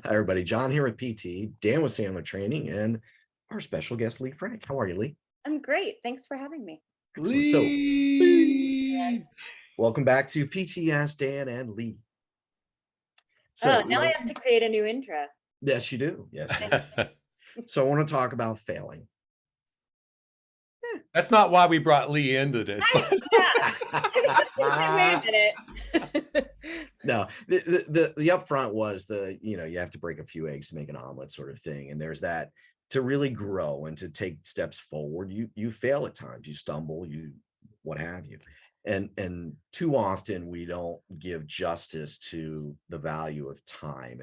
Hi, everybody. John here with PT, Dan with Sandler Training, and our special guest, Lee Frank. How are you, Lee? I'm great. Thanks for having me. Excellent. So, Lee, And, Lee. welcome back to PT Ask Dan and Lee. oh, So, now I have to create a new intro. yes, you do. Yes, you do. So, I want to talk about failing. That's not why we brought Lee into this. Yeah, I was just gonna say, wait a minute. No, the upfront was you have to break a few eggs to make an omelet sort of thing, and there's that to really grow and to take steps forward. You fail at times, you stumble, you what have you, and too often we don't give justice to the value of time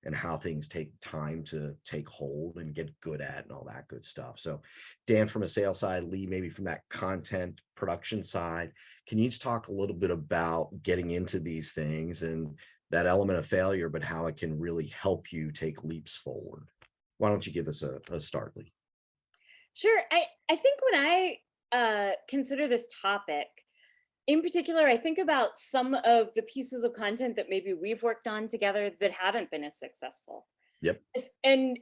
and how things take time to take hold and get good at and all that good stuff. So, Dan from a sales side, Lee maybe from that content production side. Can you each talk a little bit about getting into these things and that element of failure, but how it can really help you take leaps forward? Why don't you give us a start, Lee? Sure. I think when I consider this topic, in particular, I think about some of the pieces of content that maybe we've worked on together that haven't been as successful. Yep. And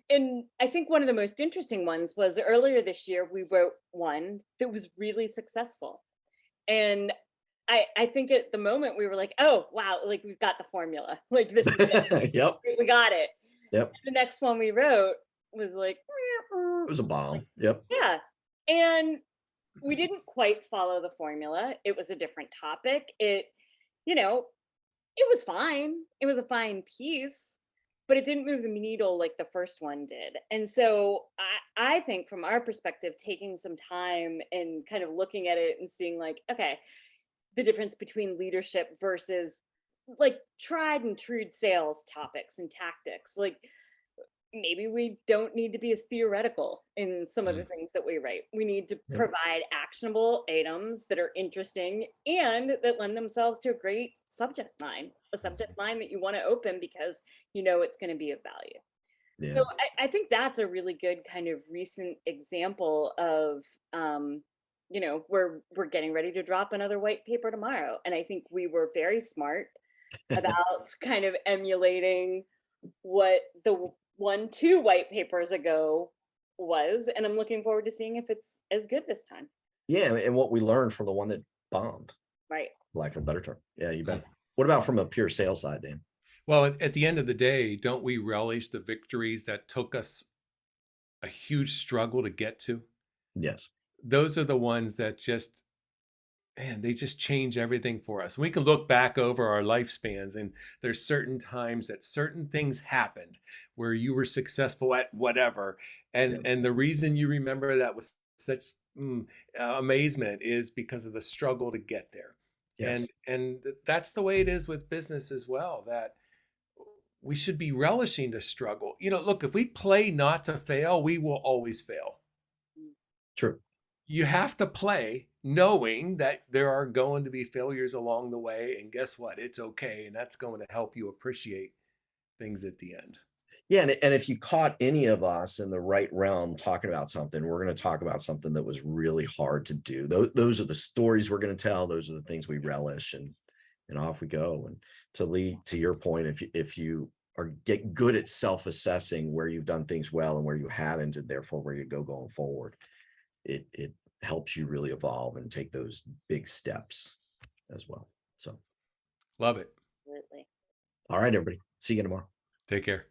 I think one of the most interesting ones was earlier this year we wrote one that was really successful. And I think at the moment we were like, oh wow, like we've got the formula. Like this is it. Yep. We got it. Yep. The next one we wrote was like, It was a bomb. Yep. yeah. And we didn't quite follow the formula. It was a different topic. You know, it was fine. It was a fine piece, but it didn't move the needle like the first one did. And so I think from our perspective, taking some time and kind of looking at it and seeing like, okay, the difference between leadership versus like tried and true sales topics and tactics. Like maybe we don't need to be as theoretical in some of the Mm. things that we write. We need to Yep. provide actionable items that are interesting and that lend themselves to a great subject line, a subject line that you want to open because you know it's going to be of value. So Yeah. I think that's a really good kind of recent example of we're getting ready to drop another white paper tomorrow. And I think we were very smart about kind of emulating what the two white papers ago was, and I'm looking forward to seeing if it's as good this time. Yeah. And what we learned from the one that bombed, Right. lack of a better term. Yeah, you bet. What about from a pure sales side, Dan? Well, at the end of the day, don't we relish the victories that took us a huge struggle to get to? Yes. Those are the ones that just, man, they just change everything for us. We can look back over our lifespans, and there's certain times that certain things happened where you were successful at whatever, Yep. and the reason you remember that was such amazement is because of the struggle to get there. Yes. And that's the way it is with business as well, that we should be relishing the struggle. Look, if we play not to fail, we will always fail. True. You have to play knowing that there are going to be failures along the way. And guess what? It's okay. And that's going to help you appreciate things at the end. Yeah, and if you caught any of us in the right realm talking about something, we're going to talk about something that was really hard to do. Those are the stories we're going to tell. Those are the things we relish, and off we go. And to lead to your point, if you are get good at self-assessing where you've done things well and where you haven't, and therefore where you go going forward, it helps you really evolve and take those big steps as well. So, Love it. Absolutely. all right, everybody. See you tomorrow. Take care.